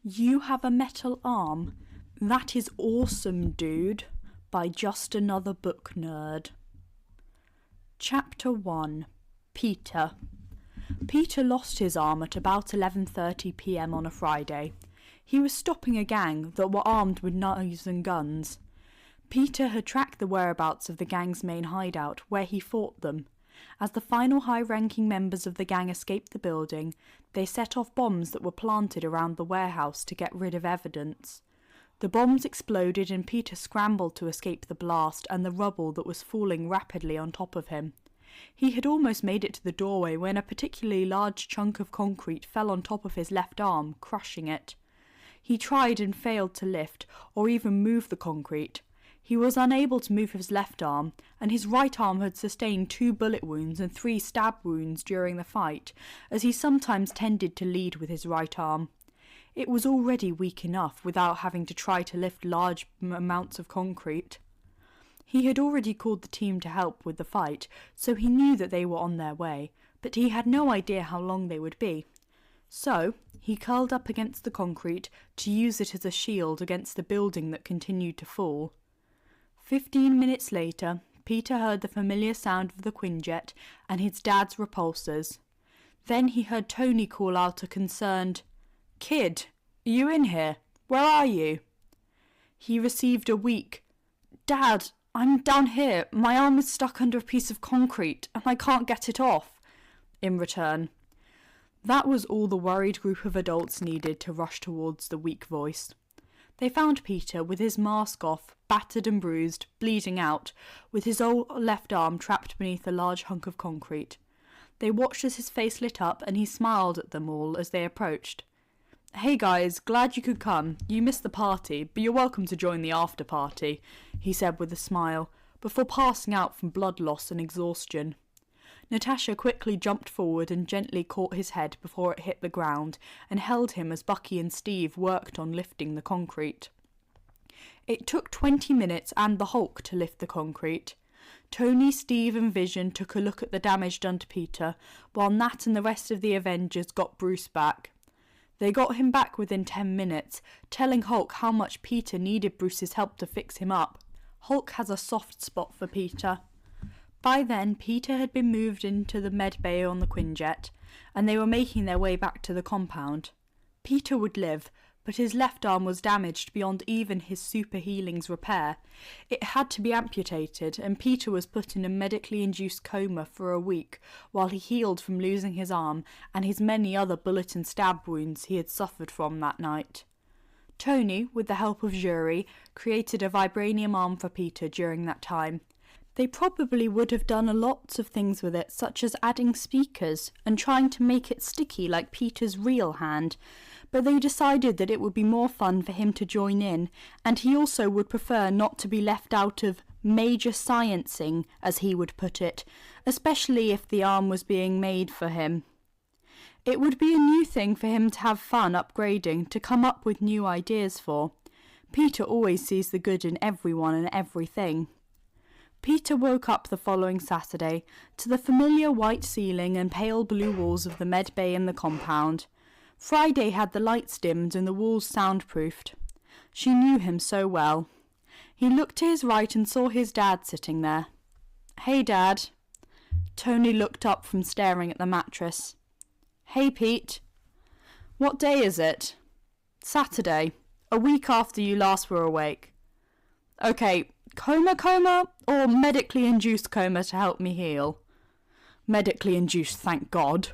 You have a metal arm? That is awesome, dude. By JustAnotherBookNerd. Chapter 1. Peter. Peter lost his arm at about 11:30 p.m. on a Friday. He was stopping a gang that were armed with knives and guns. Peter had tracked the whereabouts of the gang's main hideout, where he fought them. As the final high-ranking members of the gang escaped the building, they set off bombs that were planted around the warehouse to get rid of evidence. The bombs exploded and Peter scrambled to escape the blast and the rubble that was falling rapidly on top of him. He had almost made it to the doorway when a particularly large chunk of concrete fell on top of his left arm, crushing it. He tried and failed to lift or even move the concrete. He was unable to move his left arm, and his right arm had sustained 2 bullet wounds and 3 stab wounds during the fight, as he sometimes tended to lead with his right arm. It was already weak enough without having to try to lift large amounts of concrete. He had already called the team to help with the fight, so he knew that they were on their way, but he had no idea how long they would be. So, he curled up against the concrete to use it as a shield against the building that continued to fall. 15 minutes later, Peter heard the familiar sound of the Quinjet and his dad's repulsors. Then he heard Tony call out a concerned, "Kid, are you in here? Where are you?" He received a weak, "Dad, I'm down here. My arm is stuck under a piece of concrete and I can't get it off," in return. That was all the worried group of adults needed to rush towards the weak voice. They found Peter with his mask off, battered and bruised, bleeding out, with his old left arm trapped beneath a large hunk of concrete. They watched as his face lit up and he smiled at them all as they approached. "Hey guys, glad you could come. You missed the party, but you're welcome to join the after party," he said with a smile, before passing out from blood loss and exhaustion. Natasha quickly jumped forward and gently caught his head before it hit the ground and held him as Bucky and Steve worked on lifting the concrete. It took 20 minutes and the Hulk to lift the concrete. Tony, Steve and Vision took a look at the damage done to Peter, while Nat and the rest of the Avengers got Bruce back. They got him back within 10 minutes, telling Hulk how much Peter needed Bruce's help to fix him up. Hulk has a soft spot for Peter. By then, Peter had been moved into the med bay on the Quinjet, and they were making their way back to the compound. Peter would live, but his left arm was damaged beyond even his super healing's repair. It had to be amputated, and Peter was put in a medically induced coma for a week while he healed from losing his arm and his many other bullet and stab wounds he had suffered from that night. Tony, with the help of Jury, created a vibranium arm for Peter during that time. They probably would have done a lot of things with it, such as adding speakers and trying to make it sticky like Peter's real hand, but they decided that it would be more fun for him to join in, and he also would prefer not to be left out of major sciencing, as he would put it, especially if the arm was being made for him. It would be a new thing for him to have fun upgrading, to come up with new ideas for. Peter always sees the good in everyone and everything. Peter woke up the following Saturday to the familiar white ceiling and pale blue walls of the med bay and the compound. Friday had the lights dimmed and the walls soundproofed. She knew him so well. He looked to his right and saw his dad sitting there. "Hey, Dad." Tony looked up from staring at the mattress. "Hey, Pete." "What day is it?" "Saturday. A week after you last were awake." "Okay, coma or medically induced coma to help me heal?" "Medically induced, thank God."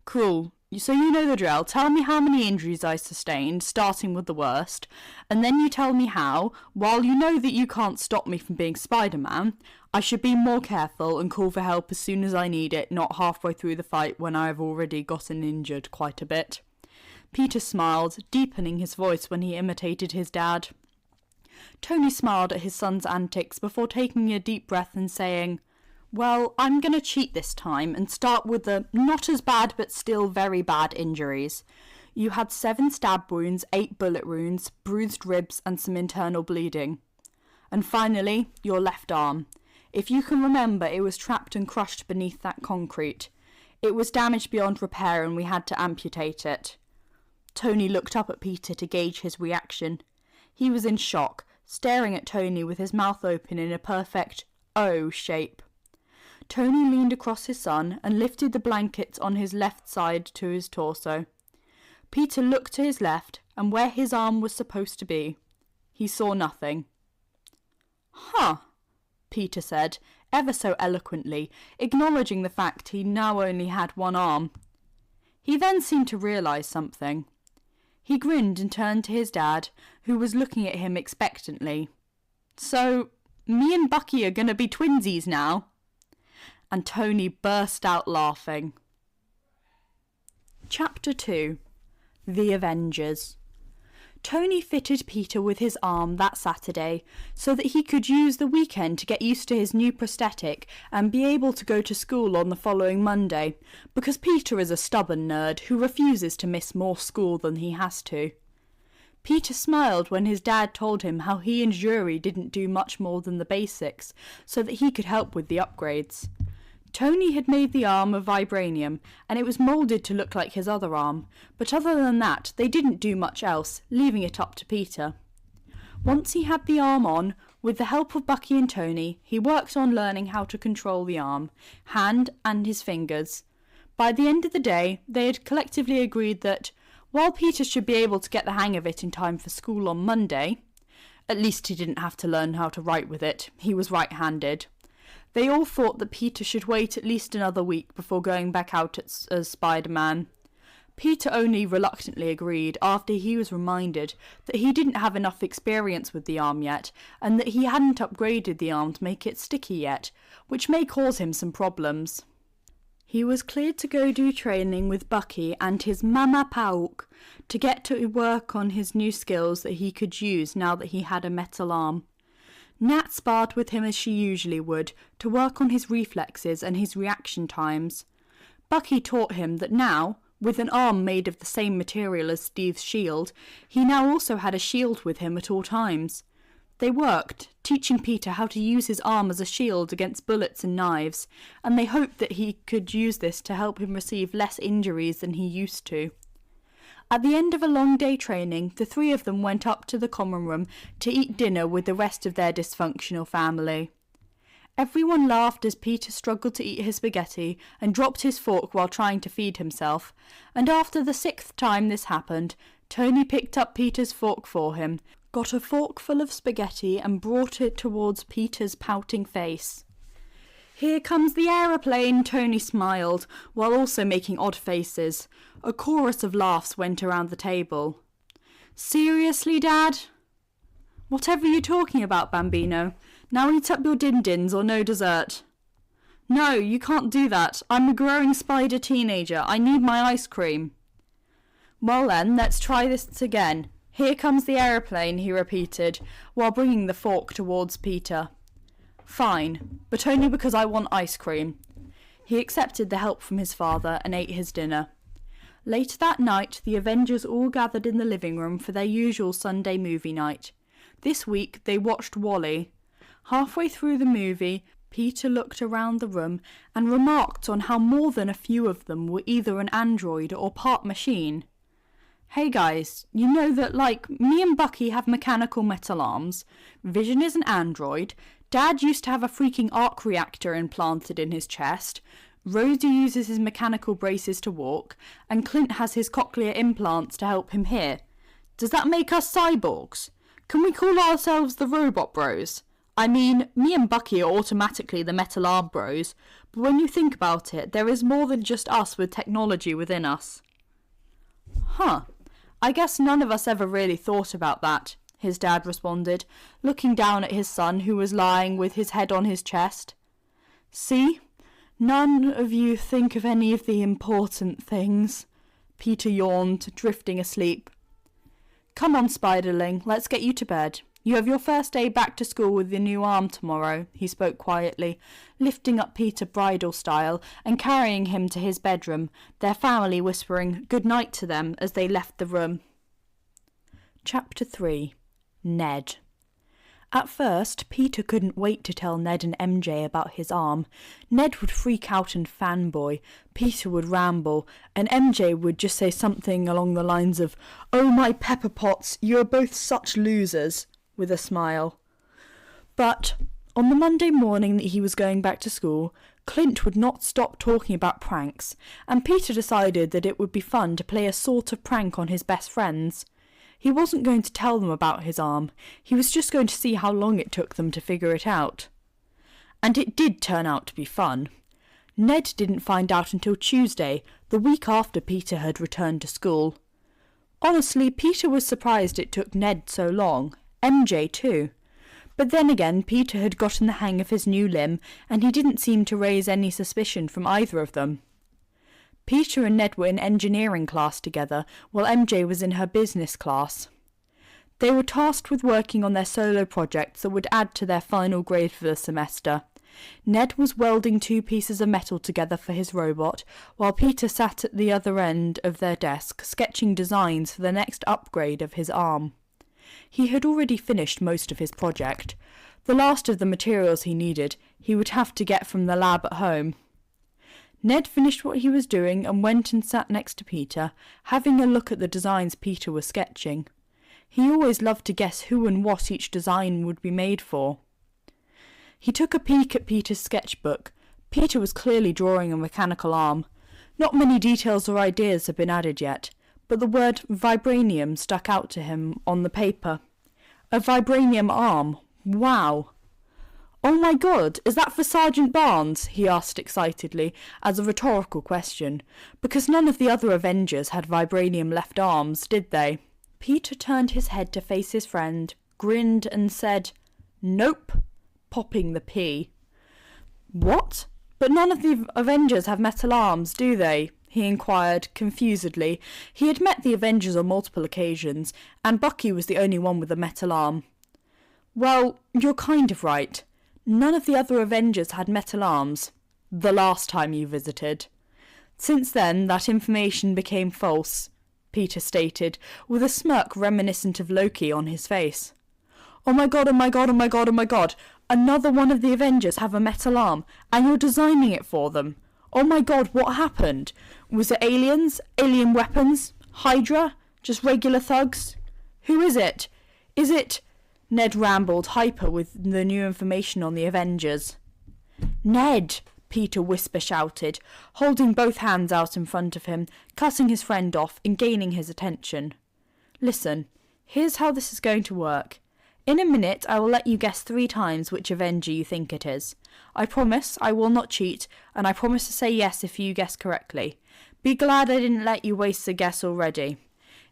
"Cool. So you know the drill. Tell me how many injuries I sustained, starting with the worst, and then you tell me how, while you know that you can't stop me from being Spider-Man, I should be more careful and call for help as soon as I need it, not halfway through the fight when I have already gotten injured quite a bit." Peter smiled, deepening his voice when he imitated his dad. Tony smiled at his son's antics before taking a deep breath and saying, "Well, I'm going to cheat this time and start with the not as bad but still very bad injuries. You had 7 stab wounds, 8 bullet wounds, bruised ribs and some internal bleeding. And finally, your left arm. If you can remember, it was trapped and crushed beneath that concrete. It was damaged beyond repair and we had to amputate it." Tony looked up at Peter to gauge his reaction. He was in shock, staring at Tony with his mouth open in a perfect O shape. Tony leaned across his son and lifted the blankets on his left side to his torso. Peter looked to his left, and where his arm was supposed to be, he saw nothing. "Huh," Peter said, ever so eloquently, acknowledging the fact he now only had one arm. He then seemed to realise something. He grinned and turned to his dad, who was looking at him expectantly. "So, me and Bucky are going to be twinsies now?" And Tony burst out laughing. Chapter 2. The Avengers. Tony fitted Peter with his arm that Saturday so that he could use the weekend to get used to his new prosthetic and be able to go to school on the following Monday, because Peter is a stubborn nerd who refuses to miss more school than he has to. Peter smiled when his dad told him how he and Jury didn't do much more than the basics so that he could help with the upgrades. Tony had made the arm of vibranium, and it was moulded to look like his other arm, but other than that they didn't do much else, leaving it up to Peter. Once he had the arm on, with the help of Bucky and Tony, he worked on learning how to control the arm, hand and his fingers. By the end of the day, they had collectively agreed that, while Peter should be able to get the hang of it in time for school on Monday, at least he didn't have to learn how to write with it, he was right-handed. They all thought that Peter should wait at least another week before going back out as Spider-Man. Peter only reluctantly agreed after he was reminded that he didn't have enough experience with the arm yet, and that he hadn't upgraded the arm to make it sticky yet, which may cause him some problems. He was cleared to go do training with Bucky and his Mama Pauk to get to work on his new skills that he could use now that he had a metal arm. Nat sparred with him as she usually would, to work on his reflexes and his reaction times. Bucky taught him that now, with an arm made of the same material as Steve's shield, he now also had a shield with him at all times. They worked, teaching Peter how to use his arm as a shield against bullets and knives, and they hoped that he could use this to help him receive less injuries than he used to. At the end of a long day training, the three of them went up to the common room to eat dinner with the rest of their dysfunctional family. Everyone laughed as Peter struggled to eat his spaghetti and dropped his fork while trying to feed himself, and after the 6th time this happened, Tony picked up Peter's fork for him, got a forkful of spaghetti and brought it towards Peter's pouting face. "Here comes the aeroplane," Tony smiled, while also making odd faces. A chorus of laughs went around the table. "Seriously, Dad?" "Whatever are you talking about, Bambino? Now eat up your din-dins or no dessert." "No, you can't do that. I'm a growing spider teenager. I need my ice cream." "Well then, let's try this again. Here comes the aeroplane," he repeated, while bringing the fork towards Peter. "Fine, but only because I want ice cream." He accepted the help from his father and ate his dinner. Later that night, the Avengers all gathered in the living room for their usual Sunday movie night. This week, they watched Wall-E. Halfway through the movie, Peter looked around the room and remarked on how more than a few of them were either an android or part machine. "Hey guys, you know that, like, me and Bucky have mechanical metal arms, Vision is an android, Dad used to have a freaking arc reactor implanted in his chest, Rhodey uses his mechanical braces to walk, and Clint has his cochlear implants to help him hear. Does that make us cyborgs? Can we call ourselves the Robot Bros? I mean, me and Bucky are automatically the Metal Arm Bros, but when you think about it, there is more than just us with technology within us." "Huh. I guess none of us ever really thought about that," his dad responded, looking down at his son who was lying with his head on his chest. "See? None of you think of any of the important things." Peter yawned, drifting asleep. "Come on, Spiderling, let's get you to bed. You have your first day back to school with your new arm tomorrow," he spoke quietly, lifting up Peter bridal style and carrying him to his bedroom, their family whispering good night to them as they left the room. Chapter 3. Ned. At first, Peter couldn't wait to tell Ned and MJ about his arm. Ned would freak out and fanboy, Peter would ramble, and MJ would just say something along the lines of, "Oh my pepper pots, you are both such losers," with a smile. But on the Monday morning that he was going back to school, Clint would not stop talking about pranks, and Peter decided that it would be fun to play a sort of prank on his best friends. He wasn't going to tell them about his arm, he was just going to see how long it took them to figure it out. And it did turn out to be fun. Ned didn't find out until Tuesday, the week after Peter had returned to school. Honestly, Peter was surprised it took Ned so long, MJ too. But then again, Peter had gotten the hang of his new limb, and he didn't seem to raise any suspicion from either of them. Peter and Ned were in engineering class together, while MJ was in her business class. They were tasked with working on their solo projects that would add to their final grade for the semester. Ned was welding 2 pieces of metal together for his robot, while Peter sat at the other end of their desk, sketching designs for the next upgrade of his arm. He had already finished most of his project. The last of the materials he needed, he would have to get from the lab at home. Ned finished what he was doing and went and sat next to Peter, having a look at the designs Peter was sketching. He always loved to guess who and what each design would be made for. He took a peek at Peter's sketchbook. Peter was clearly drawing a mechanical arm. Not many details or ideas had been added yet, but the word vibranium stuck out to him on the paper. A vibranium arm. Wow! "Oh my God, is that for Sergeant Barnes?" he asked excitedly, as a rhetorical question, because none of the other Avengers had vibranium left arms, did they? Peter turned his head to face his friend, grinned and said, "Nope," popping the P. "What? But none of the Avengers have metal arms, do they?" he inquired, confusedly. He had met the Avengers on multiple occasions, and Bucky was the only one with a metal arm. "Well, you're kind of right. None of the other Avengers had metal arms, the last time you visited. Since then, that information became false," Peter stated, with a smirk reminiscent of Loki on his face. "Oh my God, oh my God, oh my God, oh my God! Another one of the Avengers have a metal arm, and you're designing it for them. Oh my God, what happened? Was it aliens? Alien weapons? HYDRA? Just regular thugs? Who is it? Is it—" Ned rambled, hyper with the new information on the Avengers. "Ned!" Peter whisper-shouted, holding both hands out in front of him, cutting his friend off and gaining his attention. "Listen, here's how this is going to work. In a minute I will let you guess 3 times which Avenger you think it is. I promise I will not cheat, and I promise to say yes if you guess correctly. Be glad I didn't let you waste a guess already.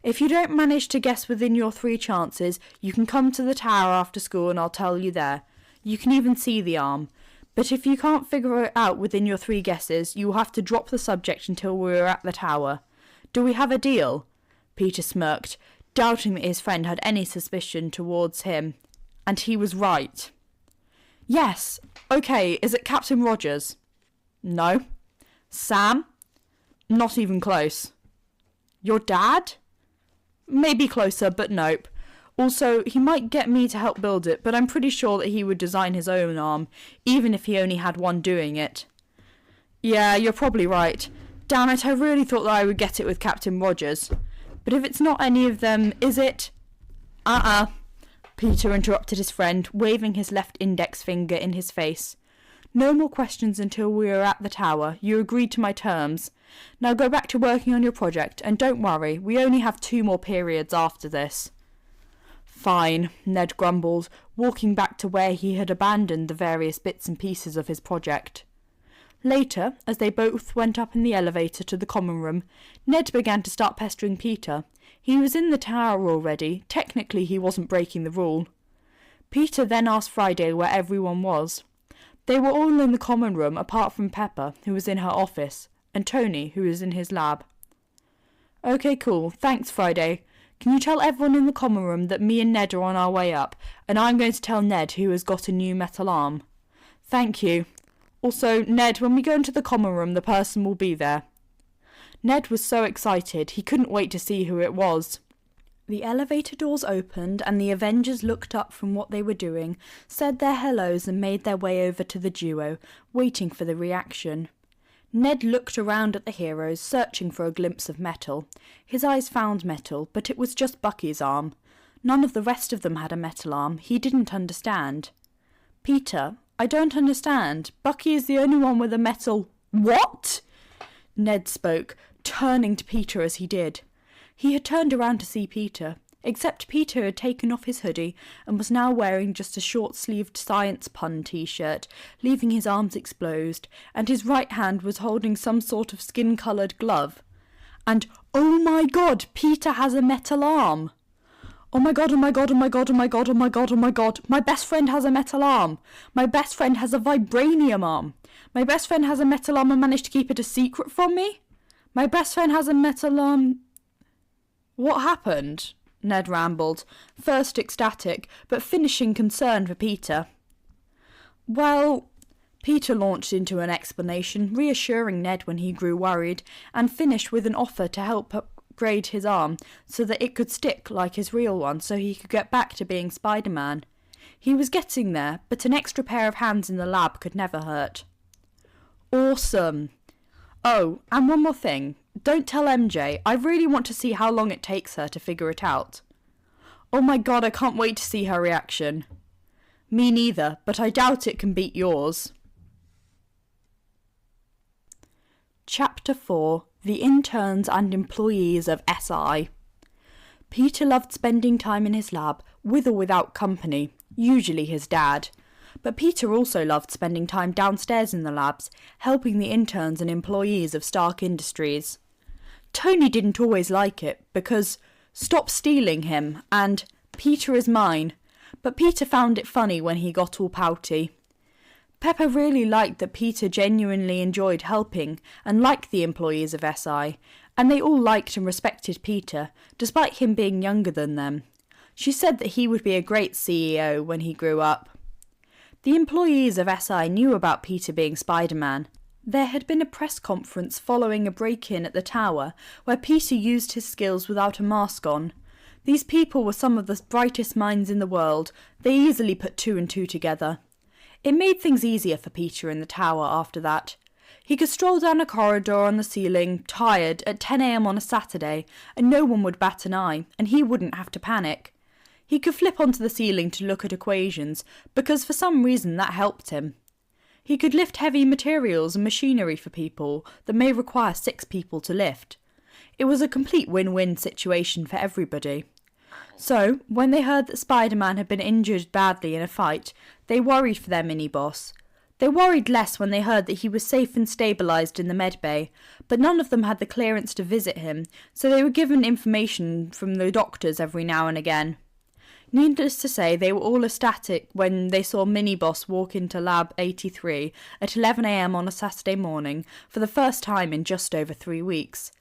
If you don't manage to guess within your 3 chances, you can come to the tower after school and I'll tell you there. You can even see the arm. But if you can't figure it out within your 3 guesses, you will have to drop the subject until we are at the tower. Do we have a deal?" Peter smirked, doubting that his friend had any suspicion towards him. And he was right. "Yes. Okay, is it Captain Rogers?" "No." "Sam?" "Not even close." "Your dad?" "Maybe closer, but nope. Also, he might get me to help build it, but I'm pretty sure that he would design his own arm, even if he only had one doing it." "Yeah, you're probably right. Damn it, I really thought that I would get it with Captain Rogers. But if it's not any of them, is it—" Peter interrupted his friend, waving his left index finger in his face. "No more questions until we are at the tower. You agreed to my terms. Now go back to working on your project, and don't worry, we only have 2 more periods after this." "Fine," Ned grumbled, walking back to where he had abandoned the various bits and pieces of his project. Later, as they both went up in the elevator to the common room, Ned began to start pestering Peter. He was in the tower already. Technically, he wasn't breaking the rule. Peter then asked Friday where everyone was. They were all in the common room, apart from Pepper, who was in her office, and Tony, who was in his lab. "Okay, cool. Thanks, Friday. Can you tell everyone in the common room that me and Ned are on our way up, and I'm going to tell Ned who has got a new metal arm?" "Thank you. Also, Ned, when we go into the common room, the person will be there." Ned was so excited, he couldn't wait to see who it was. The elevator doors opened and the Avengers looked up from what they were doing, said their hellos and made their way over to the duo, waiting for the reaction. Ned looked around at the heroes, searching for a glimpse of metal. His eyes found metal, but it was just Bucky's arm. None of the rest of them had a metal arm. He didn't understand. "Peter, I don't understand. Bucky is the only one with a metal—" "What?" Ned spoke, turning to Peter as he did. He had turned around to see Peter, except Peter had taken off his hoodie and was now wearing just a short-sleeved science pun t-shirt, leaving his arms exposed, and his right hand was holding some sort of skin-coloured glove. And, oh my god, Peter has a metal arm! "Oh my god, oh my god, oh my god, oh my god, oh my god, oh my god, my best friend has a metal arm! My best friend has a vibranium arm! My best friend has a metal arm and managed to keep it a secret from me! My best friend has a metal arm—" "What happened?" Ned rambled, first ecstatic, but finishing concerned for Peter. "Well," Peter launched into an explanation, reassuring Ned when he grew worried, and finished with an offer to help upgrade his arm so that it could stick like his real one so he could get back to being Spider-Man. He was getting there, but an extra pair of hands in the lab could never hurt. "Awesome! Oh, and one more thing. Don't tell MJ. I really want to see how long it takes her to figure it out." "Oh my god, I can't wait to see her reaction." "Me neither, but I doubt it can beat yours." Chapter 4. The Interns and Employees of SI. Peter loved spending time in his lab, with or without company, usually his dad. But Peter also loved spending time downstairs in the labs, helping the interns and employees of Stark Industries. Tony didn't always like it, because "Stop stealing him" and "Peter is mine," but Peter found it funny when he got all pouty. Pepper really liked that Peter genuinely enjoyed helping and liked the employees of SI, and they all liked and respected Peter, despite him being younger than them. She said that he would be a great CEO when he grew up. The employees of SI knew about Peter being Spider-Man. There had been a press conference following a break-in at the tower where Peter used his skills without a mask on. These people were some of the brightest minds in the world. They easily put two and two together. It made things easier for Peter in the tower after that. He could stroll down a corridor on the ceiling, tired, at 10 a.m. on a Saturday, and no one would bat an eye, and he wouldn't have to panic. He could flip onto the ceiling to look at equations, because for some reason that helped him. He could lift heavy materials and machinery for people that may require 6 people to lift. It was a complete win-win situation for everybody. So, when they heard that Spider-Man had been injured badly in a fight, they worried for their mini-boss. They worried less when they heard that he was safe and stabilised in the medbay, but none of them had the clearance to visit him, so they were given information from the doctors every now and again. Needless to say, they were all ecstatic when they saw Mini-Boss walk into Lab 83 at 11 a.m. on a Saturday morning for the first time in just over 3 weeks.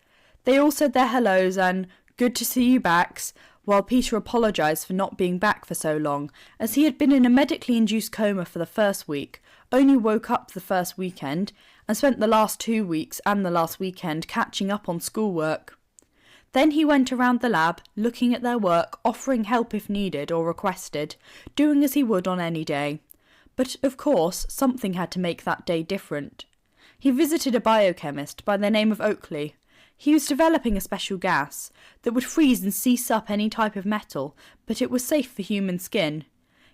They all said their hellos and "good to see you backs," while Peter apologised for not being back for so long, as he had been in a medically induced coma for the first week, only woke up the first weekend, and spent the last 2 weeks and the last weekend catching up on schoolwork. Then he went around the lab, looking at their work, offering help if needed or requested, doing as he would on any day. But, of course, something had to make that day different. He visited a biochemist by the name of Oakley. He was developing a special gas that would freeze and seize up any type of metal, but it was safe for human skin.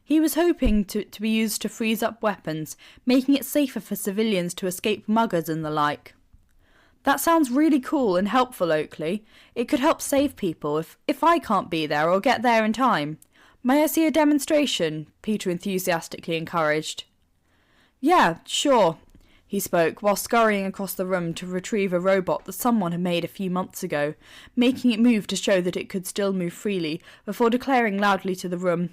He was hoping to be used to freeze up weapons, making it safer for civilians to escape muggers and the like. "That sounds really cool and helpful, Oakley. It could help save people if I can't be there or get there in time. May I see a demonstration?" Peter enthusiastically encouraged. "Yeah, sure," he spoke, while scurrying across the room to retrieve a robot that someone had made a few months ago, making it move to show that it could still move freely, before declaring loudly to the room,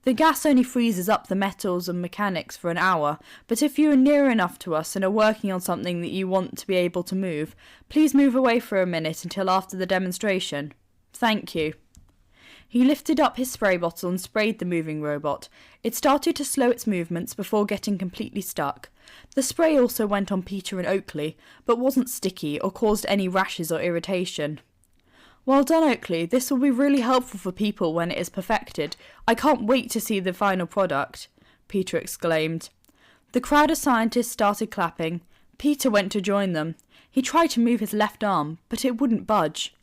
"The gas only freezes up the metals and mechanics for an hour, but if you are near enough to us and are working on something that you want to be able to move, please move away for a minute until after the demonstration. Thank you." He lifted up his spray bottle and sprayed the moving robot. It started to slow its movements before getting completely stuck. The spray also went on Peter and Oakley, but wasn't sticky or caused any rashes or irritation. Well done, Oakley. This will be really helpful for people when it is perfected. I can't wait to see the final product, Peter exclaimed. The crowd of scientists started clapping. Peter went to join them. He tried to move his left arm, but it wouldn't budge.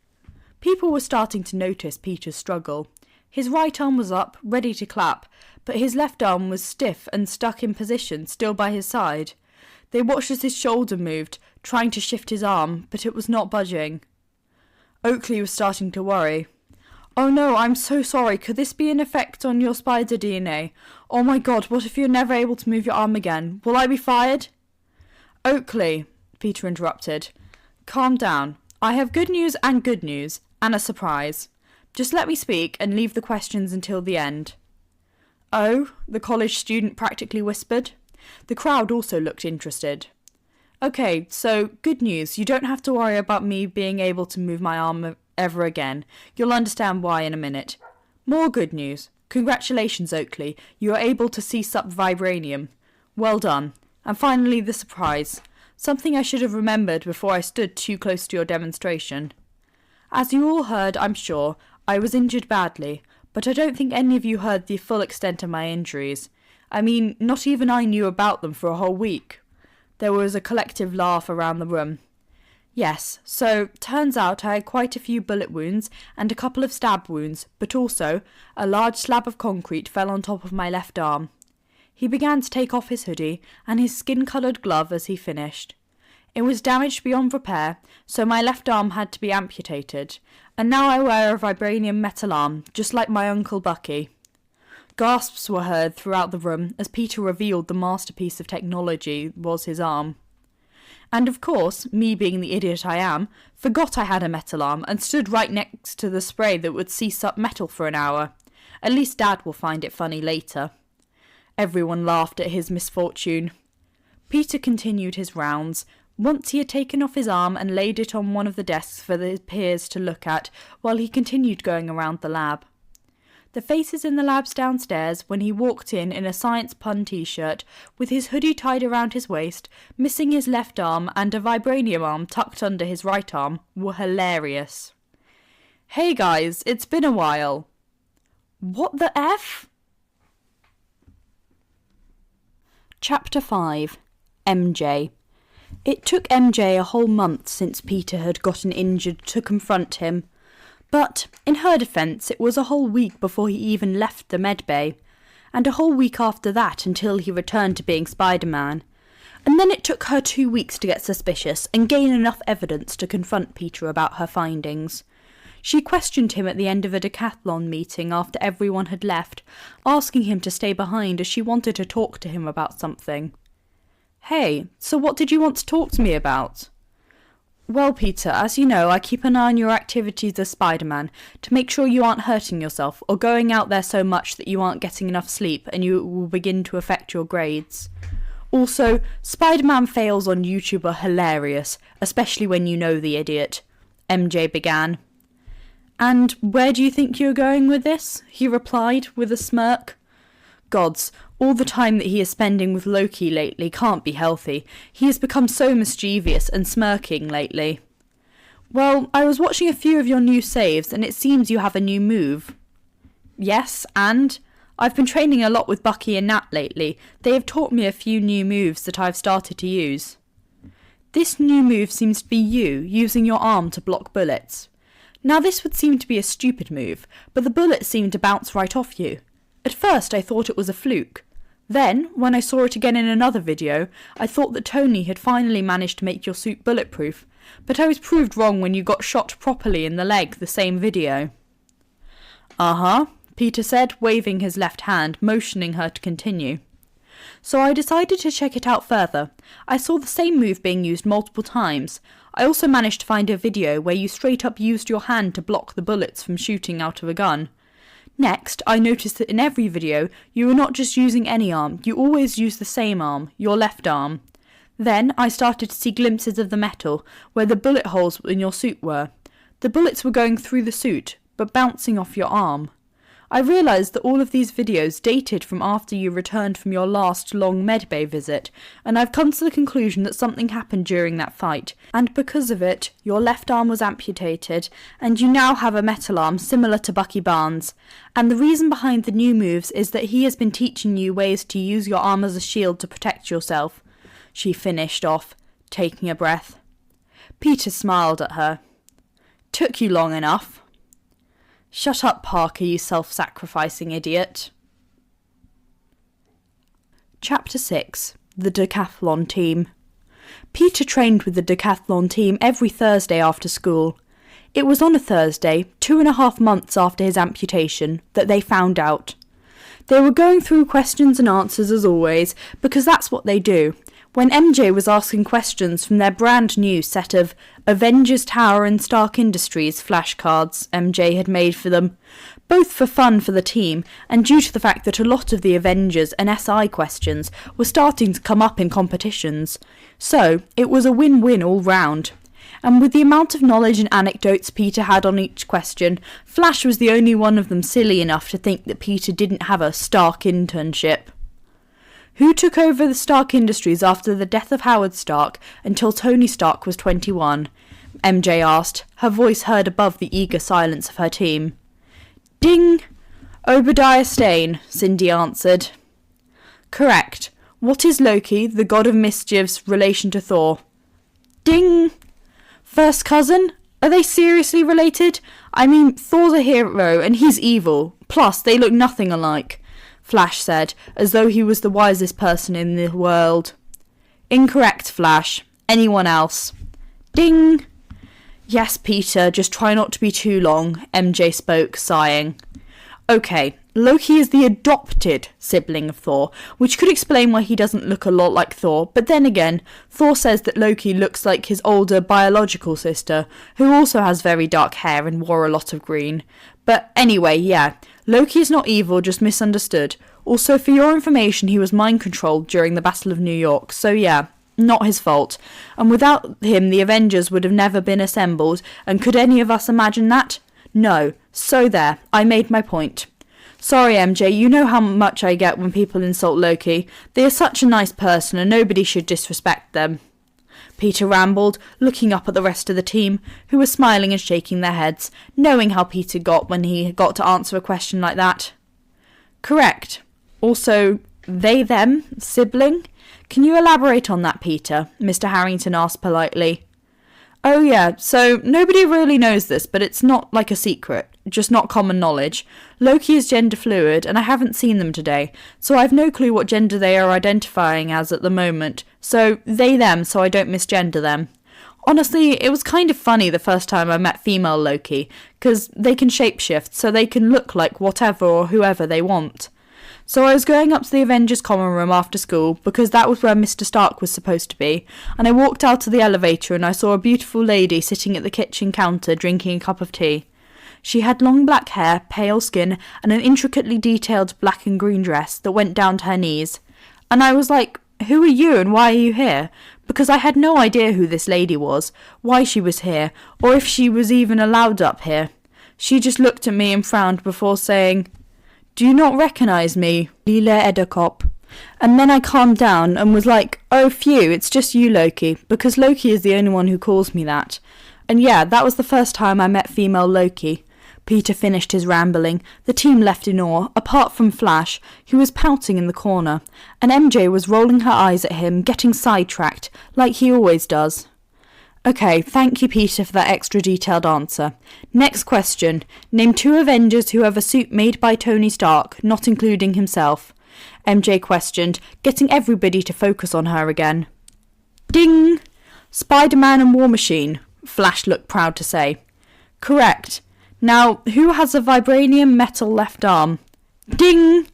People were starting to notice Peter's struggle. His right arm was up, ready to clap, but his left arm was stiff and stuck in position, still by his side. They watched as his shoulder moved, trying to shift his arm, but it was not budging. Oakley was starting to worry. Oh no, I'm so sorry. Could this be an effect on your spider DNA? Oh my god, what if you're never able to move your arm again? Will I be fired? Oakley, Peter interrupted. Calm down. I have good news, and a surprise. Just let me speak and leave the questions until the end. Oh, the college student practically whispered. The crowd also looked interested. Okay, so, good news. You don't have to worry about me being able to move my arm ever again. You'll understand why in a minute. More good news. Congratulations, Oakley. You are able to cease up vibranium. Well done. And finally, the surprise. Something I should have remembered before I stood too close to your demonstration. As you all heard, I'm sure, I was injured badly, but I don't think any of you heard the full extent of my injuries. I mean, not even I knew about them for a whole week. There was a collective laugh around the room. Yes, so, turns out I had quite a few bullet wounds and a couple of stab wounds, but also, a large slab of concrete fell on top of my left arm. He began to take off his hoodie and his skin-coloured glove as he finished. It was damaged beyond repair, so my left arm had to be amputated, and now I wear a vibranium metal arm, just like my Uncle Bucky. Gasps were heard throughout the room as Peter revealed the masterpiece of technology was his arm. And of course, me being the idiot I am, forgot I had a metal arm and stood right next to the spray that would cease up metal for an hour. At least Dad will find it funny later. Everyone laughed at his misfortune. Peter continued his rounds. Once he had taken off his arm and laid it on one of the desks for the peers to look at, while he continued going around the lab. The faces in the labs downstairs, when he walked in a science pun t-shirt, with his hoodie tied around his waist, missing his left arm and a vibranium arm tucked under his right arm, were hilarious. Hey guys, it's been a while. What the F? Chapter 5. MJ. It took MJ a whole month since Peter had gotten injured to confront him. But, in her defence, it was a whole week before he even left the medbay, and a whole week after that until he returned to being Spider-Man. And then it took her 2 weeks to get suspicious and gain enough evidence to confront Peter about her findings. She questioned him at the end of a decathlon meeting after everyone had left, asking him to stay behind as she wanted to talk to him about something. Hey, so what did you want to talk to me about? Well, Peter, as you know, I keep an eye on your activities as Spider-Man to make sure you aren't hurting yourself or going out there so much that you aren't getting enough sleep and you will begin to affect your grades. Also, Spider-Man fails on YouTube are hilarious, especially when you know the idiot, MJ began. And where do you think you're going with this? He replied with a smirk. Gods, all the time that he is spending with Loki lately can't be healthy. He has become so mischievous and smirking lately. Well, I was watching a few of your new saves and it seems you have a new move. Yes, and? I've been training a lot with Bucky and Nat lately. They have taught me a few new moves that I've started to use. This new move seems to be you, using your arm to block bullets. Now this would seem to be a stupid move, but the bullets seem to bounce right off you. At first I thought it was a fluke. Then, when I saw it again in another video, I thought that Tony had finally managed to make your suit bulletproof, but I was proved wrong when you got shot properly in the leg the same video. Uh-huh, Peter said, waving his left hand, motioning her to continue. So I decided to check it out further. I saw the same move being used multiple times. I also managed to find a video where you straight up used your hand to block the bullets from shooting out of a gun. Next, I noticed that in every video, you were not just using any arm, you always used the same arm, your left arm. Then, I started to see glimpses of the metal, where the bullet holes in your suit were. The bullets were going through the suit, but bouncing off your arm. I realised that all of these videos dated from after you returned from your last long medbay visit, and I've come to the conclusion that something happened during that fight, and because of it, your left arm was amputated, and you now have a metal arm similar to Bucky Barnes. And the reason behind the new moves is that he has been teaching you ways to use your arm as a shield to protect yourself. She finished off, taking a breath. Peter smiled at her. Took you long enough. Shut up, Parker, you self-sacrificing idiot. Chapter 6. The Decathlon Team. Peter trained with the decathlon team every Thursday after school. It was on a Thursday, 2.5 months after his amputation, that they found out. They were going through questions and answers as always, because that's what they do. When MJ was asking questions from their brand new set of Avengers Tower and Stark Industries flashcards MJ had made for them, both for fun for the team and due to the fact that a lot of the Avengers and SI questions were starting to come up in competitions. So, it was a win-win all round. And with the amount of knowledge and anecdotes Peter had on each question, Flash was the only one of them silly enough to think that Peter didn't have a Stark internship. Who took over the Stark Industries after the death of Howard Stark until Tony Stark was 21? MJ asked, her voice heard above the eager silence of her team. Ding! Obadiah Stane, Cindy answered. Correct. What is Loki, the god of mischief's relation to Thor? Ding! First cousin? Are they seriously related? I mean, Thor's a hero and he's evil. Plus, they look nothing alike. Flash said, as though he was the wisest person in the world. Incorrect, Flash. Anyone else? Ding! Yes, Peter, just try not to be too long, MJ spoke, sighing. Okay, Loki is the adopted sibling of Thor, which could explain why he doesn't look a lot like Thor, but then again, Thor says that Loki looks like his older biological sister, who also has very dark hair and wore a lot of green. But anyway, yeah, Loki is not evil, just misunderstood. Also, for your information, he was mind-controlled during the Battle of New York, so yeah, not his fault. And without him, the Avengers would have never been assembled, and could any of us imagine that? No. So there, I made my point. Sorry, MJ, you know how much I get when people insult Loki. They are such a nice person, and nobody should disrespect them. Peter rambled, looking up at the rest of the team, who were smiling and shaking their heads, knowing how Peter got when he got to answer a question like that. Correct. Also, they, them, sibling? Can you elaborate on that, Peter? Mr. Harrington asked politely. Oh yeah, so nobody really knows this, but it's not like a secret, just not common knowledge. Loki is gender fluid, and I haven't seen them today, so I've no clue what gender they are identifying as at the moment. So, they, them, so I don't misgender them. Honestly, it was kind of funny the first time I met female Loki, 'cause they can shapeshift, so they can look like whatever or whoever they want. So I was going up to the Avengers common room after school, because that was where Mr. Stark was supposed to be, and I walked out of the elevator and I saw a beautiful lady sitting at the kitchen counter drinking a cup of tea. She had long black hair, pale skin, and an intricately detailed black and green dress that went down to her knees. And I was like, who are you and why are you here? Because I had no idea who this lady was, why she was here, or if she was even allowed up here. She just looked at me and frowned before saying, Do you not recognise me, Lila Edderkop? And then I calmed down and was like, oh phew, it's just you, Loki, because Loki is the only one who calls me that. And yeah, that was the first time I met female Loki. Peter finished his rambling, the team left in awe, apart from Flash, who was pouting in the corner, and MJ was rolling her eyes at him, getting sidetracked, like he always does. Okay, thank you, Peter, for that extra detailed answer. Next question. Name 2 Avengers who have a suit made by Tony Stark, not including himself. MJ questioned, getting everybody to focus on her again. Ding! Spider-Man and War Machine, Flash looked proud to say. Correct. Now, who has a vibranium metal left arm? Ding!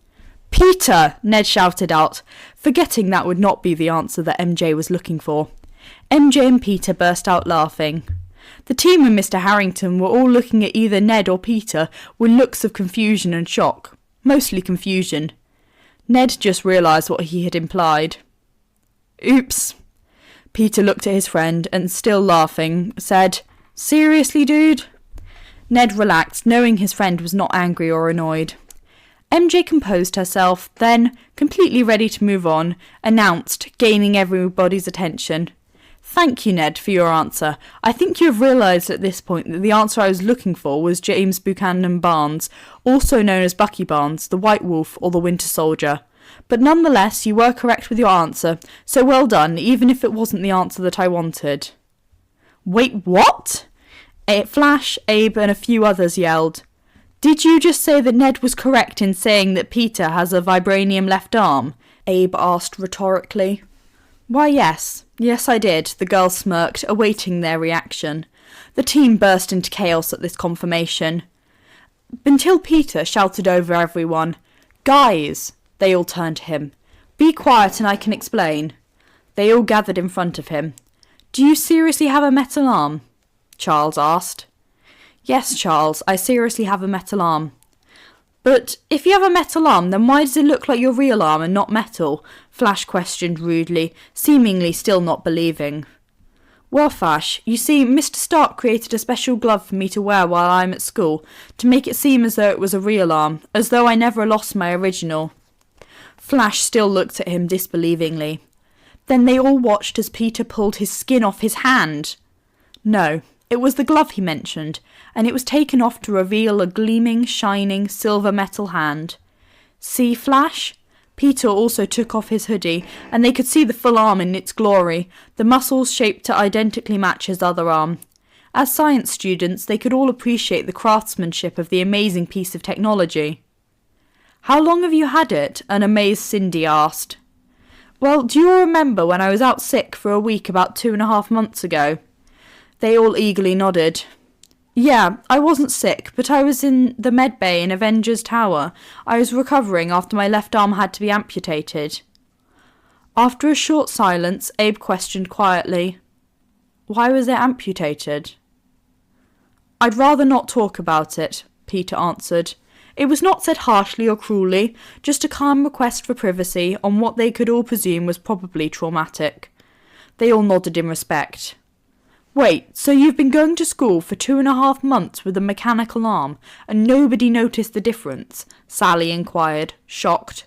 Peter! Ned shouted out, forgetting that would not be the answer that MJ was looking for. MJ and Peter burst out laughing. The team and Mr. Harrington were all looking at either Ned or Peter with looks of confusion and shock. Mostly confusion. Ned just realised what he had implied. Oops. Peter looked at his friend and, still laughing, said, Seriously, dude? Ned relaxed, knowing his friend was not angry or annoyed. MJ composed herself, then, completely ready to move on, announced, gaining everybody's attention. "Thank you, Ned, for your answer. I think you have realised at this point that the answer I was looking for was James Buchanan Barnes, also known as Bucky Barnes, the White Wolf or the Winter Soldier. But nonetheless, you were correct with your answer, so well done, even if it wasn't the answer that I wanted." "Wait, what?" Flash, Abe, and a few others yelled. "Did you just say that Ned was correct in saying that Peter has a vibranium left arm?" Abe asked rhetorically. "Why, yes. Yes, I did," the girls smirked, awaiting their reaction. The team burst into chaos at this confirmation. Until Peter shouted over everyone, "Guys!" They all turned to him. "Be quiet and I can explain." They all gathered in front of him. "Do you seriously have a metal arm?" Charles asked. "Yes, Charles, I seriously have a metal arm." "But if you have a metal arm, then why does it look like your real arm and not metal?" Flash questioned rudely, seemingly still not believing. "Well, Flash, you see, Mr. Stark created a special glove for me to wear while I'm at school, to make it seem as though it was a real arm, as though I never lost my original." Flash still looked at him disbelievingly. Then they all watched as Peter pulled his skin off his hand. No, it was the glove he mentioned, and it was taken off to reveal a gleaming, shining, silver metal hand. "See, Flash?" Peter also took off his hoodie, and they could see the full arm in its glory, the muscles shaped to identically match his other arm. As science students, they could all appreciate the craftsmanship of the amazing piece of technology. "How long have you had it?" an amazed Cindy asked. "Well, do you all remember when I was out sick for a week about 2.5 months ago?" They all eagerly nodded. "Yeah, I wasn't sick, but I was in the med bay in Avengers Tower. I was recovering after my left arm had to be amputated." After a short silence, Abe questioned quietly, "Why was it amputated?" "I'd rather not talk about it," Peter answered. It was not said harshly or cruelly, just a calm request for privacy on what they could all presume was probably traumatic. They all nodded in respect. "Wait, so you've been going to school for 2.5 months with a mechanical arm, and nobody noticed the difference?" Sally inquired, shocked.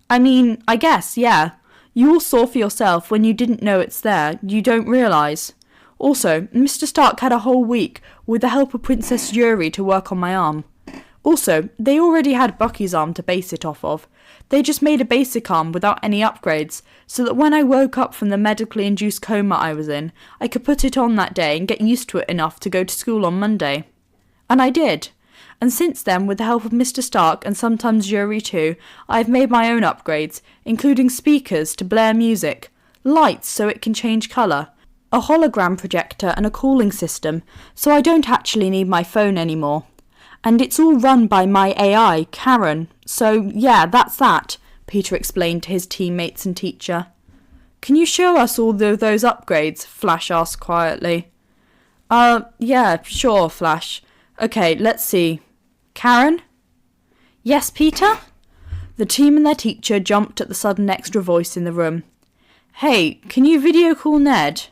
"I mean, I guess, yeah. You all saw for yourself when you didn't know it's there, you don't realise. Also, Mr. Stark had a whole week, with the help of Princess Yuri, to work on my arm. Also, they already had Bucky's arm to base it off of. They just made a basic arm without any upgrades, so that when I woke up from the medically induced coma I was in, I could put it on that day and get used to it enough to go to school on Monday. And I did. And since then, with the help of Mr. Stark and sometimes Yuri too, I have made my own upgrades, including speakers to blare music, lights so it can change colour, a hologram projector and a cooling system, so I don't actually need my phone anymore. And it's all run by my AI, Karen. So, yeah, that's that," Peter explained to his teammates and teacher. "Can you show us all those upgrades?" Flash asked quietly. Yeah, sure, Flash. Okay, let's see. Karen?" "Yes, Peter?" The team and their teacher jumped at the sudden extra voice in the room. "Hey, can you video call Ned?"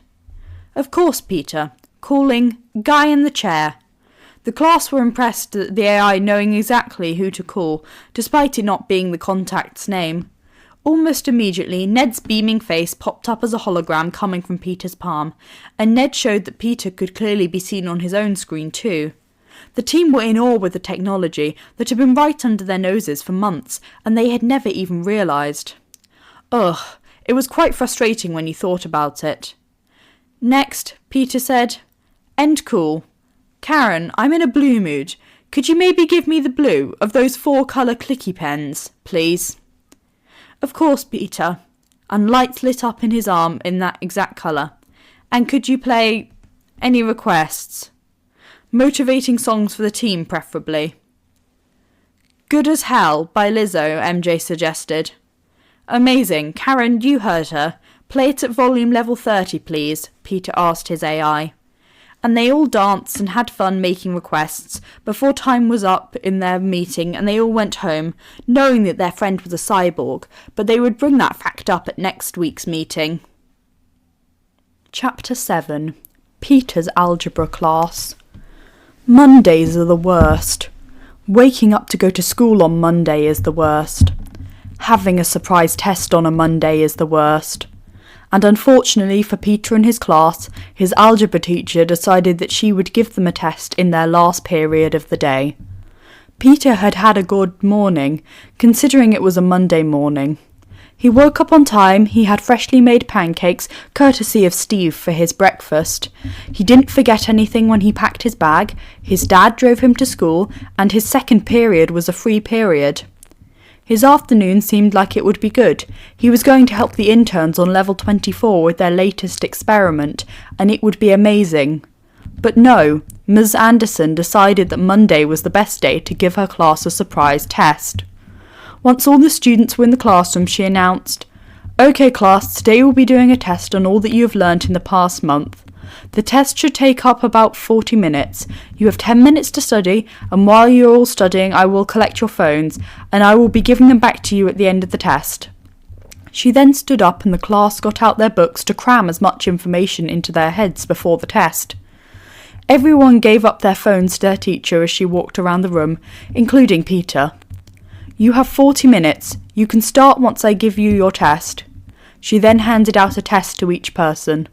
"Of course, Peter. Calling Guy in the chair." The class were impressed at the AI knowing exactly who to call, despite it not being the contact's name. Almost immediately, Ned's beaming face popped up as a hologram coming from Peter's palm, and Ned showed that Peter could clearly be seen on his own screen too. The team were in awe with the technology that had been right under their noses for months, and they had never even realised. Ugh, it was quite frustrating when you thought about it. Next, Peter said, "End call. Karen, I'm in a blue mood. Could you maybe give me the blue of those 4-colour clicky pens, please?" "Of course, Peter." And lights lit up in his arm in that exact colour. "And could you play any requests?" "Motivating songs for the team, preferably." "Good as Hell" by Lizzo, MJ suggested. "Amazing. Karen, you heard her. Play it at volume level 30, please," Peter asked his AI. And they all danced and had fun making requests before time was up in their meeting, and they all went home, knowing that their friend was a cyborg, but they would bring that fact up at next week's meeting. Chapter 7. Peter's Algebra Class. Mondays are the worst. Waking up to go to school on Monday is the worst. Having a surprise test on a Monday is the worst. And unfortunately for Peter and his class, his algebra teacher decided that she would give them a test in their last period of the day. Peter had had a good morning, considering it was a Monday morning. He woke up on time, he had freshly made pancakes, courtesy of Steve, for his breakfast. He didn't forget anything when he packed his bag, his dad drove him to school, and his second period was a free period. His afternoon seemed like it would be good. He was going to help the interns on level 24 with their latest experiment, and it would be amazing. But no, Ms. Anderson decided that Monday was the best day to give her class a surprise test. Once all the students were in the classroom, she announced, "Okay class, today we'll be doing a test on all that you have learnt in the past month. The test should take up about 40 minutes. You have 10 minutes to study, and while you are all studying I will collect your phones, and I will be giving them back to you at the end of the test." She then stood up and the class got out their books to cram as much information into their heads before the test. Everyone gave up their phones to their teacher as she walked around the room, including Peter. "You have 40 minutes. You can start once I give you your test." She then handed out a test to each person.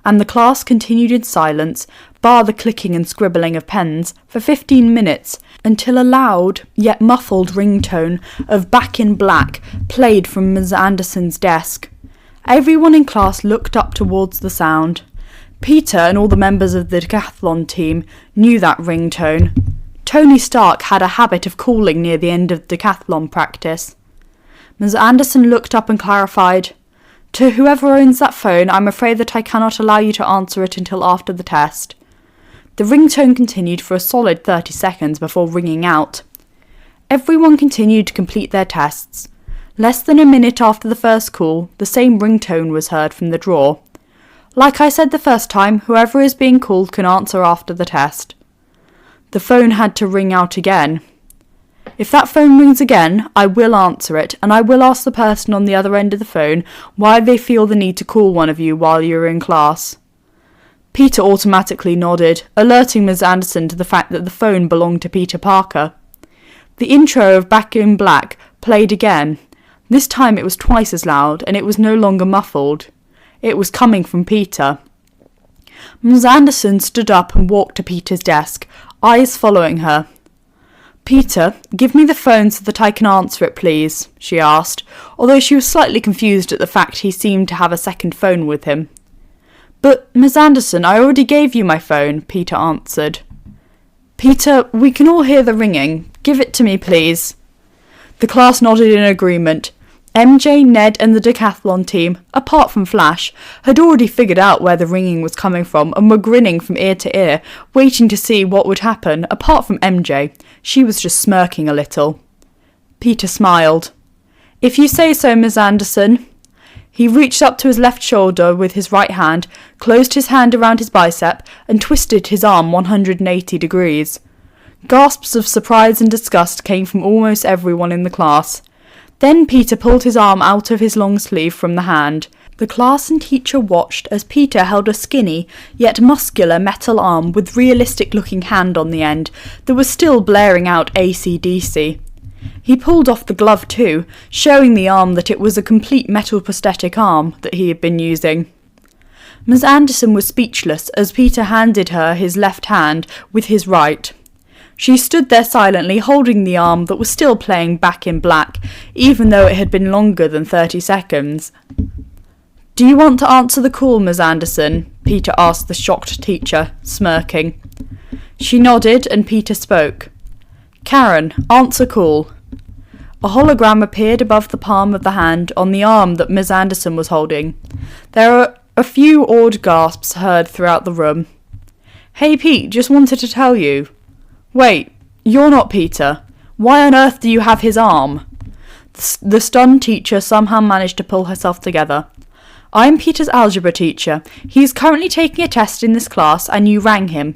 And the class continued in silence, bar the clicking and scribbling of pens, for 15 minutes, until a loud, yet muffled ringtone of Back in Black played from Ms. Anderson's desk. Everyone in class looked up towards the sound. Peter and all the members of the decathlon team knew that ringtone. Tony Stark had a habit of calling near the end of decathlon practice. Ms. Anderson looked up and clarified, "To whoever owns that phone, I'm afraid that I cannot allow you to answer it until after the test." The ringtone continued for a solid 30 seconds before ringing out. Everyone continued to complete their tests. Less than a minute after the first call, the same ringtone was heard from the drawer. Like I said the first time, whoever is being called can answer after the test. The phone had to ring out again. "If that phone rings again, I will answer it, and I will ask the person on the other end of the phone why they feel the need to call one of you while you are in class." Peter automatically nodded, alerting Ms. Anderson to the fact that the phone belonged to Peter Parker. The intro of Back in Black played again. This time it was twice as loud, and it was no longer muffled. It was coming from Peter. Ms. Anderson stood up and walked to Peter's desk, eyes following her. "Peter, give me the phone so that I can answer it, please," she asked, although she was slightly confused at the fact he seemed to have a second phone with him. "But, Miss Anderson, I already gave you my phone," Peter answered. "Peter, we can all hear the ringing. Give it to me, please." The class nodded in agreement. MJ, Ned and the decathlon team, apart from Flash, had already figured out where the ringing was coming from and were grinning from ear to ear, waiting to see what would happen, apart from MJ. She was just smirking a little. Peter smiled. "If you say so, Miss Anderson." He reached up to his left shoulder with his right hand, closed his hand around his bicep, and twisted his arm 180 degrees. Gasps of surprise and disgust came from almost everyone in the class. Then Peter pulled his arm out of his long sleeve from the hand. The class and teacher watched as Peter held a skinny, yet muscular metal arm with realistic-looking hand on the end that was still blaring out AC/DC. He pulled off the glove too, showing the arm that it was a complete metal prosthetic arm that he had been using. Miss Anderson was speechless as Peter handed her his left hand with his right. She stood there silently holding the arm that was still playing Back in Black, even though it had been longer than 30 seconds. "Do you want to answer the call, Miss Anderson?" Peter asked the shocked teacher, smirking. She nodded and Peter spoke. "Karen, answer call." A hologram appeared above the palm of the hand on the arm that Miss Anderson was holding. There were a few awed gasps heard throughout the room. "Hey Pete, just wanted to tell you." "Wait, you're not Peter. Why on earth do you have his arm?" The stunned teacher somehow managed to pull herself together. "I'm Peter's algebra teacher. He is currently taking a test in this class and you rang him.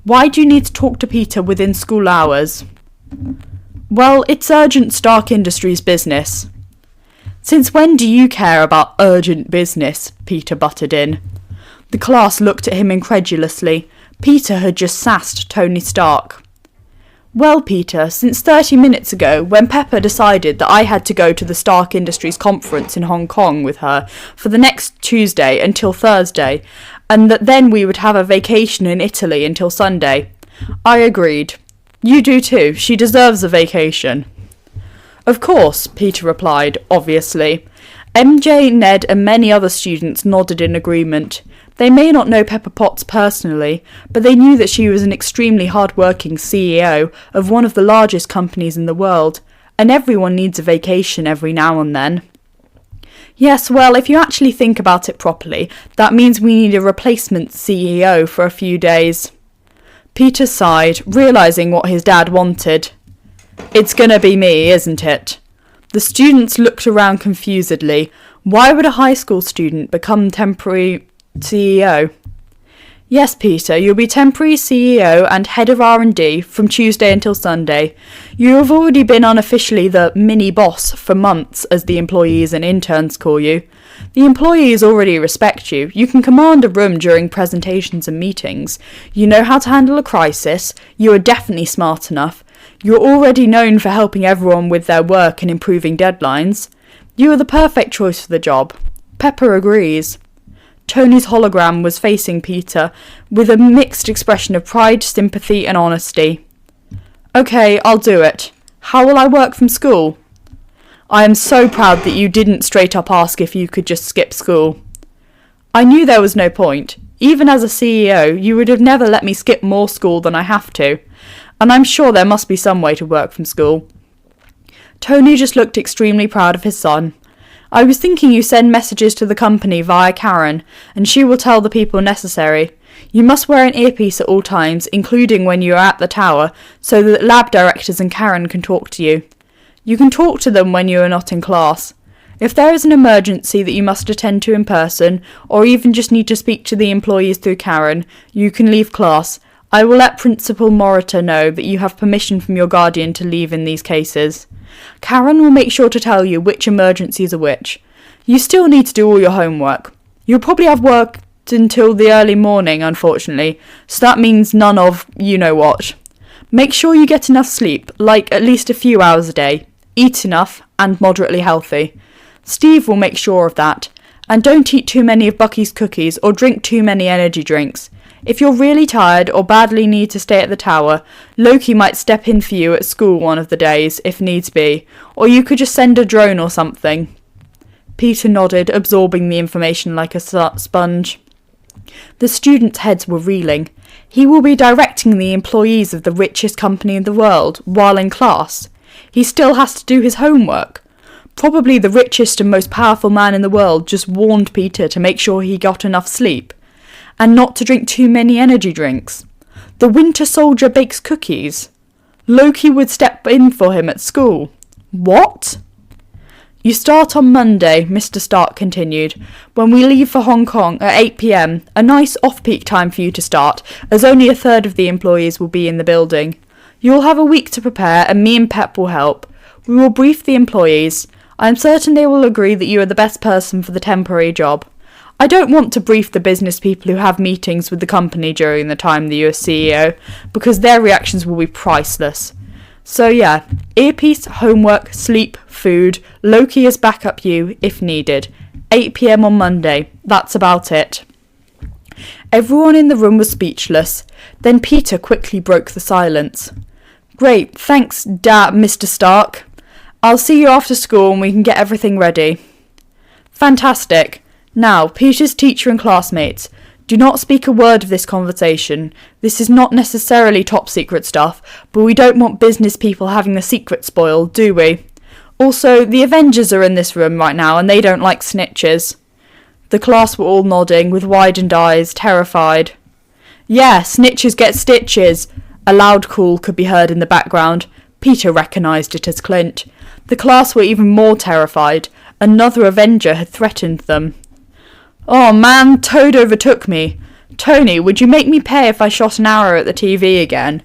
Why do you need to talk to Peter within school hours?" "Well, it's urgent Stark Industries business." "Since when do you care about urgent business?" Peter butted in. The class looked at him incredulously. Peter had just sassed Tony Stark. Well, Peter, since 30 minutes ago, when Pepper decided that I had to go to the Stark Industries conference in Hong Kong with her for the next Tuesday until Thursday, and that then we would have a vacation in Italy until Sunday, I agreed. You do too. She deserves a vacation. Of course, Peter replied, obviously. MJ, Ned, and many other students nodded in agreement. They may not know Pepper Potts personally, but they knew that she was an extremely hard-working CEO of one of the largest companies in the world, and everyone needs a vacation every now and then. Yes, well, if you actually think about it properly, that means we need a replacement CEO for a few days. Peter sighed, realising what his dad wanted. It's gonna be me, isn't it? The students looked around confusedly. Why would a high school student become temporary CEO? Yes, Peter, you'll be temporary CEO and head of R&D from Tuesday until Sunday. You have already been unofficially the mini-boss for months, as the employees and interns call you. The employees already respect you. You can command a room during presentations and meetings. You know how to handle a crisis. You are definitely smart enough. You're already known for helping everyone with their work and improving deadlines. You are the perfect choice for the job. Pepper agrees. Tony's hologram was facing Peter with a mixed expression of pride, sympathy and honesty. Okay, I'll do it. How will I work from school? I am so proud that you didn't straight up ask if you could just skip school. I knew there was no point. Even as a CEO, you would have never let me skip more school than I have to. And I'm sure there must be some way to work from school. Tony just looked extremely proud of his son. I was thinking you send messages to the company via Karen, and she will tell the people necessary. You must wear an earpiece at all times, including when you are at the tower, so that lab directors and Karen can talk to you. You can talk to them when you are not in class. If there is an emergency that you must attend to in person, or even just need to speak to the employees through Karen, you can leave class. I will let Principal Moritor know that you have permission from your guardian to leave in these cases. Karen will make sure to tell you which emergencies are which. You still need to do all your homework. You'll probably have work until the early morning, unfortunately, so that means none of you-know-what. Make sure you get enough sleep, like at least a few hours a day. Eat enough, and moderately healthy. Steve will make sure of that. And don't eat too many of Bucky's cookies or drink too many energy drinks. If you're really tired or badly need to stay at the tower, Loki might step in for you at school one of the days, if needs be, or you could just send a drone or something. Peter nodded, absorbing the information like a sponge. The students' heads were reeling. He will be directing the employees of the richest company in the world while in class. He still has to do his homework. Probably the richest and most powerful man in the world just warned Peter to make sure he got enough sleep. And not to drink too many energy drinks. The Winter Soldier bakes cookies. Loki would step in for him at school. What? You start on Monday, Mr. Stark continued, when we leave for Hong Kong at 8 p.m, a nice off-peak time for you to start, as only a third of the employees will be in the building. You'll have a week to prepare, and me and Pep will help. We will brief the employees. I am certain they will agree that you are the best person for the temporary job. I don't want to brief the business people who have meetings with the company during the time that you're CEO, because their reactions will be priceless. So yeah, earpiece, homework, sleep, food, Loki is back up you if needed. 8 p.m. on Monday, that's about it. Everyone in the room was speechless. Then Peter quickly broke the silence. Great, thanks, Mr. Stark. I'll see you after school and we can get everything ready. Fantastic. Now, Peter's teacher and classmates, do not speak a word of this conversation. This is not necessarily top secret stuff, but we don't want business people having the secret spoiled, do we? Also, the Avengers are in this room right now and they don't like snitches. The class were all nodding, with widened eyes, terrified. Yeah, snitches get stitches. A loud call could be heard in the background. Peter recognised it as Clint. The class were even more terrified. Another Avenger had threatened them. Oh man, Toad overtook me. Tony, would you make me pay if I shot an arrow at the TV again?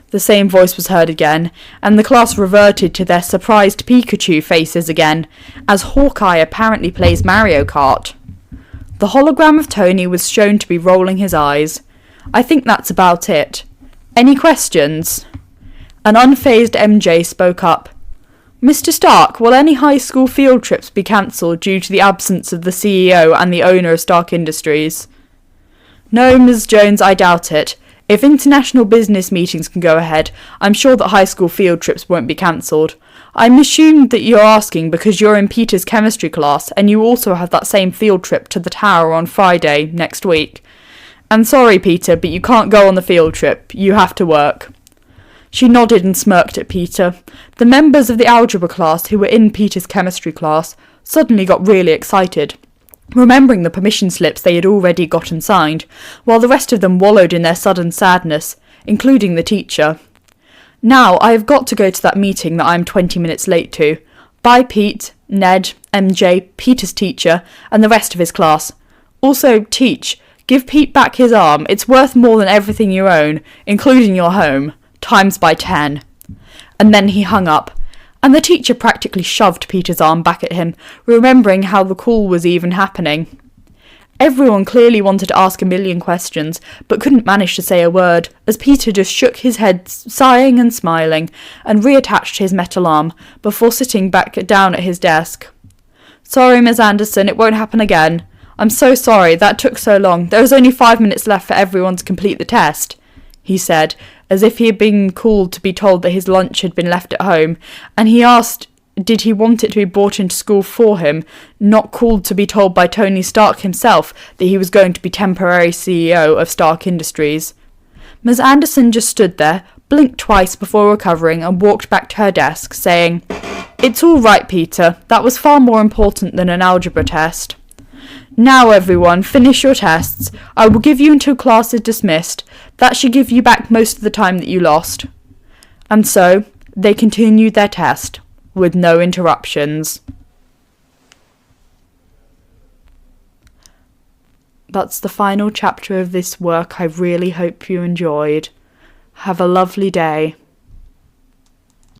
The same voice was heard again, and the class reverted to their surprised Pikachu faces again, as Hawkeye apparently plays Mario Kart. The hologram of Tony was shown to be rolling his eyes. I think that's about it. Any questions? An unfazed MJ spoke up. Mr. Stark, will any high school field trips be cancelled due to the absence of the CEO and the owner of Stark Industries? No, Ms. Jones, I doubt it. If international business meetings can go ahead, I'm sure that high school field trips won't be cancelled. I'm assumed that you're asking because you're in Peter's chemistry class and you also have that same field trip to the tower on Friday next week. I'm sorry, Peter, but you can't go on the field trip. You have to work. She nodded and smirked at Peter. The members of the algebra class who were in Peter's chemistry class suddenly got really excited, remembering the permission slips they had already gotten signed, while the rest of them wallowed in their sudden sadness, including the teacher. Now, I have got to go to that meeting that I am 20 minutes late to. Bye, Pete, Ned, MJ, Peter's teacher, and the rest of his class. Also, Teach, give Pete back his arm. It's worth more than everything you own, including your home, times by 10. And then he hung up, and the teacher practically shoved Peter's arm back at him, remembering how the call was even happening. Everyone clearly wanted to ask a million questions, but couldn't manage to say a word, as Peter just shook his head, sighing and smiling, and reattached his metal arm, before sitting back down at his desk. Sorry, Miss Anderson, it won't happen again. I'm so sorry, that took so long. There was only 5 minutes left for everyone to complete the test, he said, as if he had been called to be told that his lunch had been left at home, and he asked did he want it to be brought into school for him, not called to be told by Tony Stark himself that he was going to be temporary CEO of Stark Industries. Miss Anderson just stood there, blinked twice before recovering, and walked back to her desk, saying, It's all right, Peter. That was far more important than an algebra test. Now, everyone, finish your tests. I will give you until class is dismissed. That should give you back most of the time that you lost. And so, they continued their test, with no interruptions. That's the final chapter of this work. I really hope you enjoyed. Have a lovely day.